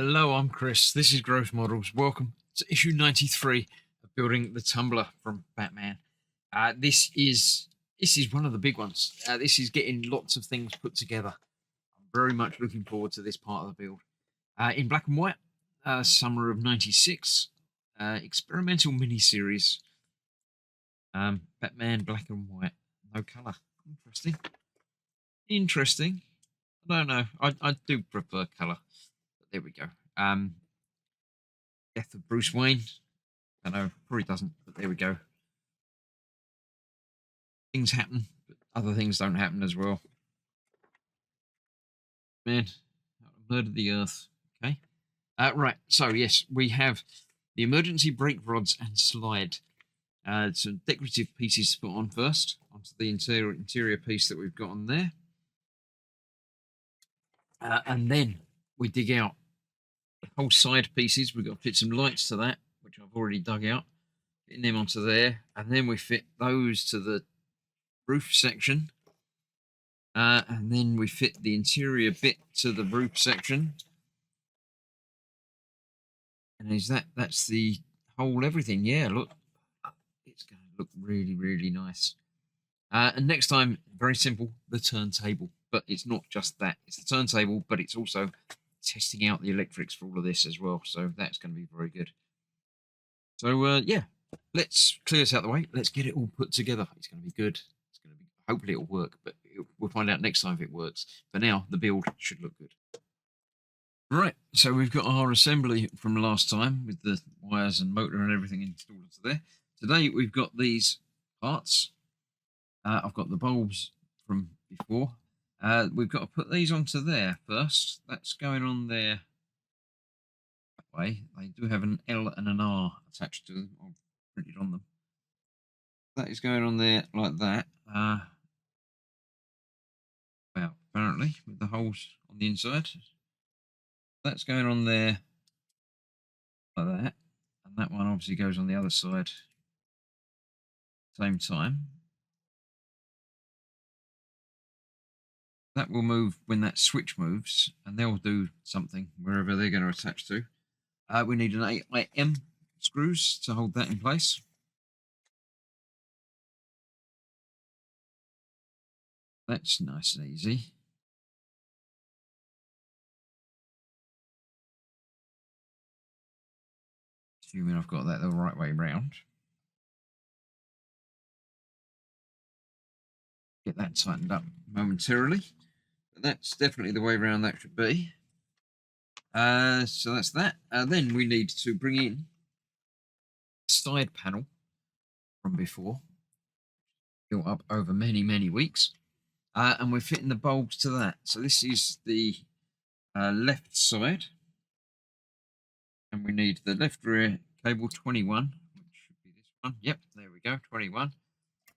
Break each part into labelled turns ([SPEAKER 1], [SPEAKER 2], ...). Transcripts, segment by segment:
[SPEAKER 1] Hello, I'm Chris. This is Growth Models. Welcome to issue 93 of Building the Tumbler from Batman. This is one of the big ones. This is getting lots of things put together. I'm very much looking forward to this part of the build. In black and white, summer of '96, experimental mini-series. Batman black and white, no color. Interesting. Interesting. I don't know. I do prefer color. There we go. Death of Bruce Wayne. I know, probably doesn't, but there we go. Things happen, but other things don't happen as well. Man, murdered the Earth. Okay. Right. So yes, we have the emergency brake rods and slide. Some decorative pieces to put on first onto the interior piece that we've got on there, and then we dig out the whole side pieces. We've got to fit some lights to that, which I've already dug out, getting them onto there, and then we fit those to the roof section, and then we fit the interior bit to the roof section, and that's the whole everything. Yeah, look, it's going to look really nice. And next time, very simple, the turntable. But it's not just that. It's the turntable, but it's also testing out the electrics for all of this as well. So that's going to be very good. So, yeah, let's clear this out of the way. Let's get it all put together. It's going to be good. It's going to be, hopefully it'll work, but we'll find out next time if it works. For now, the build should look good. Right, so we've got our assembly from last time with the wires and motor and everything installed into there. Today, we've got these parts. I've got the bulbs from before. We've got to put these onto there first. That's going on there that way. They do have an L and an R attached to them, or printed on them. That is going on there like that. Well, apparently, with the holes on the inside. That's going on there like that. And that one obviously goes on the other side same time. That will move when that switch moves, and they'll do something wherever they're going to attach to. We need an 8mm screws to hold that in place. That's nice and easy. Assuming I've got that the right way round. Get that tightened up momentarily. But that's definitely the way around that should be. So that's that. Then we need to bring in the side panel from before, built up over many weeks. And we're fitting the bulbs to that. So this is the left side. And we need the left rear cable 21, which should be this one. Yep, there we go, 21.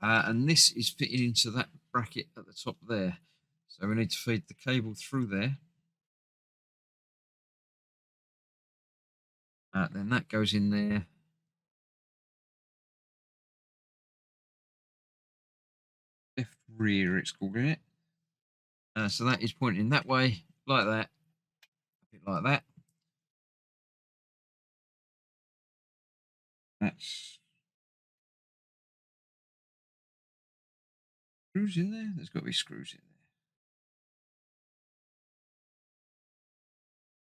[SPEAKER 1] And this is fitting into that bracket at the top there. So we need to feed the cable through there. Then that goes in there. Left rear, it's called, isn't it? So that is pointing that way, like that, a bit like that. That's screws in there. There's got to be screws in there.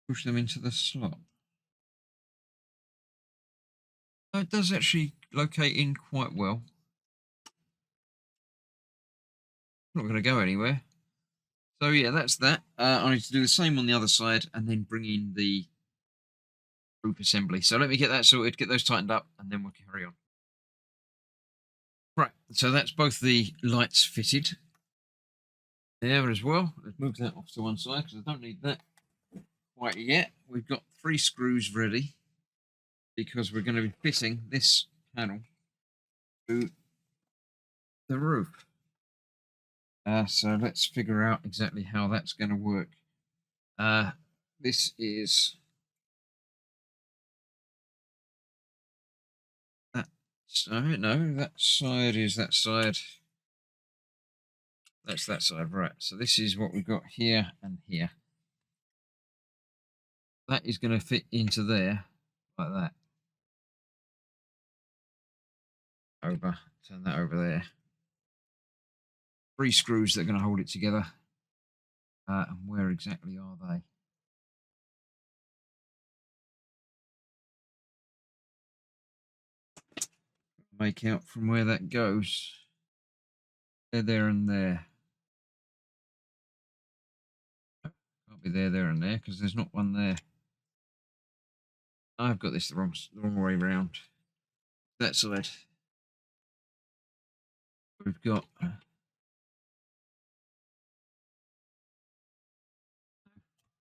[SPEAKER 1] Push them into the slot. It does actually locate in quite well. Not going to go anywhere. So yeah, that's that. I need to do the same on the other side and then bring in the group assembly. So let me get that sorted, get those tightened up, and then we'll carry on. Right, so that's both the lights fitted there as well. Let's move that off to one side because I don't need that quite yet. We've got 3 screws ready because we're going to be fitting this panel to the roof. So let's figure out exactly how that's going to work. This is that side. No, that side is that side. That's that side, right. So this is what we've got here and here. That is going to fit into there like that. Over, turn that over there. 3 screws that are going to hold it together. And where exactly are they? Make out from where that goes. They're there and there. Can't be there and there because there's not one there. I've got this the wrong way round. That side. We've got.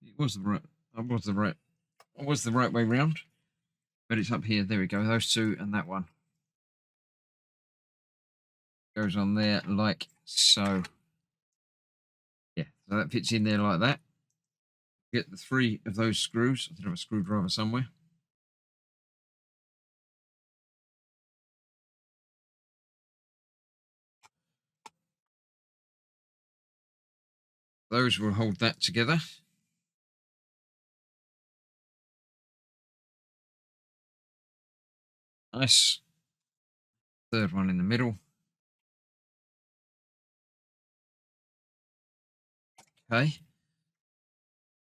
[SPEAKER 1] It was the right. I was the right. I was the right way round. But it's up here. There we go. Those two and that one goes on there like so. Yeah. So that fits in there like that. Get the 3 of those screws. I think I have a screwdriver somewhere. Those will hold that together. Nice. 3rd one in the middle. Okay.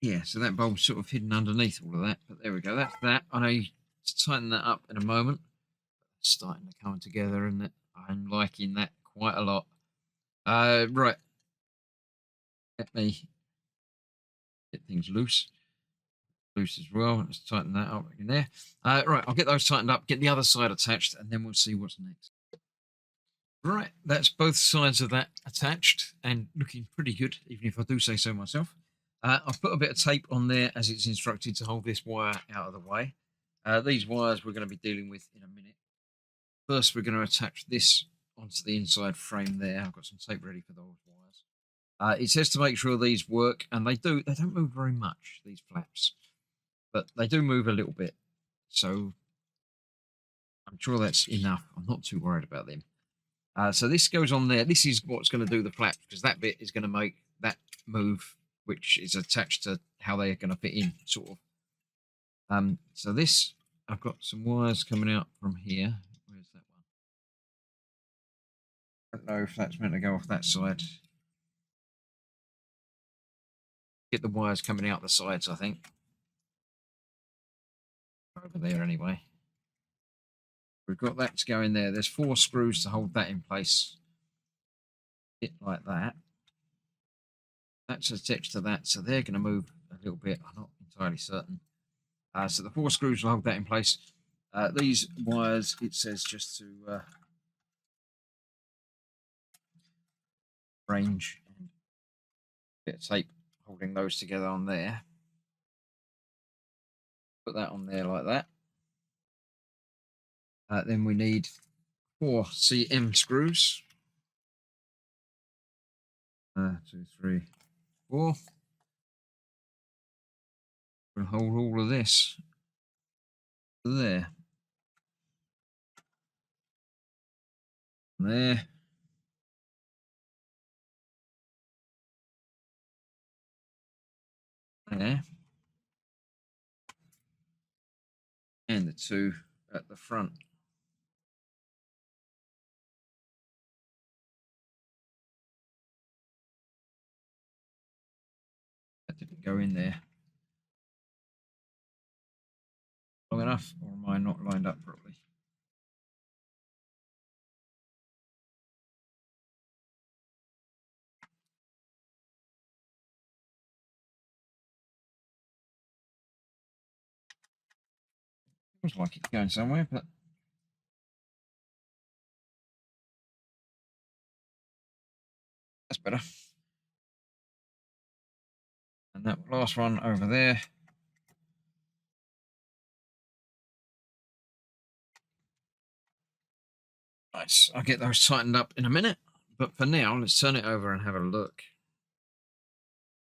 [SPEAKER 1] Yeah, so that bulb's sort of hidden underneath all of that. But there we go. That's that. I know to tighten that up in a moment. It's starting to come together, and it? I'm liking that quite a lot. Right. Let me get things loose. Loose as well. Let's tighten that up in there. Right, I'll get those tightened up, get the other side attached, and then we'll see what's next. Right, that's both sides of that attached and looking pretty good, even if I do say so myself. I've put a bit of tape on there as it's instructed to hold this wire out of the way. These wires we're going to be dealing with in a minute. First, we're going to attach this onto the inside frame there. I've got some tape ready for those wires. It says to make sure these work, and they do. They don't move very much, these flaps, but they do move a little bit. So I'm sure that's enough. I'm not too worried about them. So this goes on there. This is what's going to do the flaps, because that bit is going to make that move, which is attached to how they are going to fit in, sort of. So this, I've got some wires coming out from here. Where's that one? I don't know if that's meant to go off that side. Get the wires coming out the sides, I think. Over there anyway. We've got that to go in there. There's 4 screws to hold that in place. Bit like that. That's attached to that, so they're going to move a little bit. I'm not entirely certain. So the 4 screws will hold that in place. These wires, it says just to range and a bit of tape holding those together on there. Put that on there like that. Then we need 4 CM screws. 2, 3, 4. We'll hold all of this there. There. There. And the 2 at the front. That didn't go in there long enough, or am I not lined up properly? Looks like it's going somewhere, but that's better. And that last one over there. Nice. I'll get those tightened up in a minute. But for now, let's turn it over and have a look.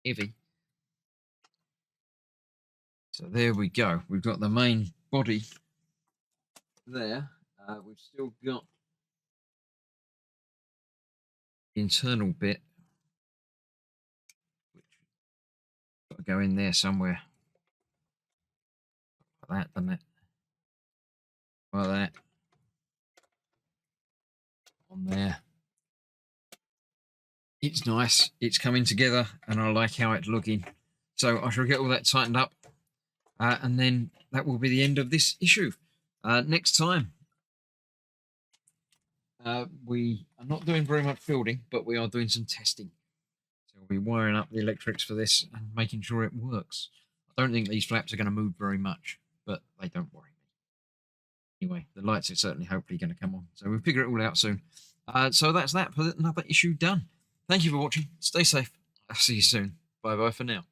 [SPEAKER 1] Heavy. So there we go. We've got the main body there. We've still got the internal bit, which got to go in there somewhere. that, doesn't it? Like that. On there. It's nice. It's coming together, and I like how it's looking. So I shall get all that tightened up, and then that will be the end of this issue. Next time, we are not doing very much building, but we are doing some testing. So we'll be wiring up the electrics for this and making sure it works. I don't think these flaps are going to move very much, but they don't worry me. Anyway, the lights are certainly hopefully going to come on. So we'll figure it all out soon. So that's that for another issue done. Thank you for watching. Stay safe. I'll see you soon. Bye-bye for now.